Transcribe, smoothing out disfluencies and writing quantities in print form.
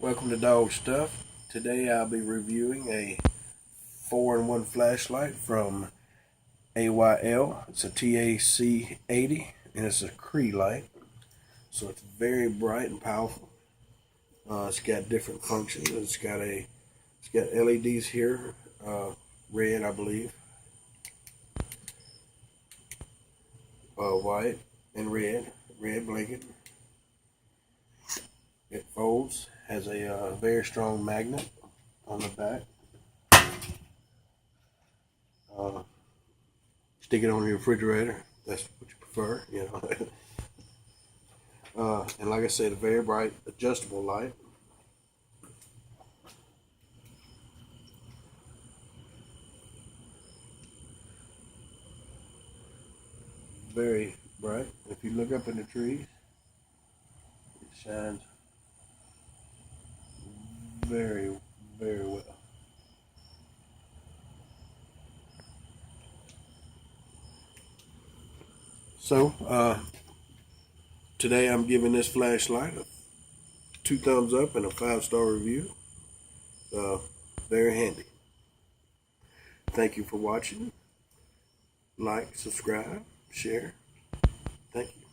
Welcome to Dog Stuff. Today I'll be reviewing a 4-in-1 flashlight from AYL. It's a TAC 80 and it's a Cree light. So it's very bright and powerful. It's got different functions. It's got LEDs here, red I believe, white and red blinking. It folds, has a very strong magnet on the back. Stick it on your refrigerator. That's what you prefer, you know. And like I said, a very bright adjustable light. Very bright. If you look up in the trees, it shines very well. So today I'm giving this flashlight 2 thumbs up and a 5-star review. Very handy. Thank you for watching. Like, subscribe, share. Thank you.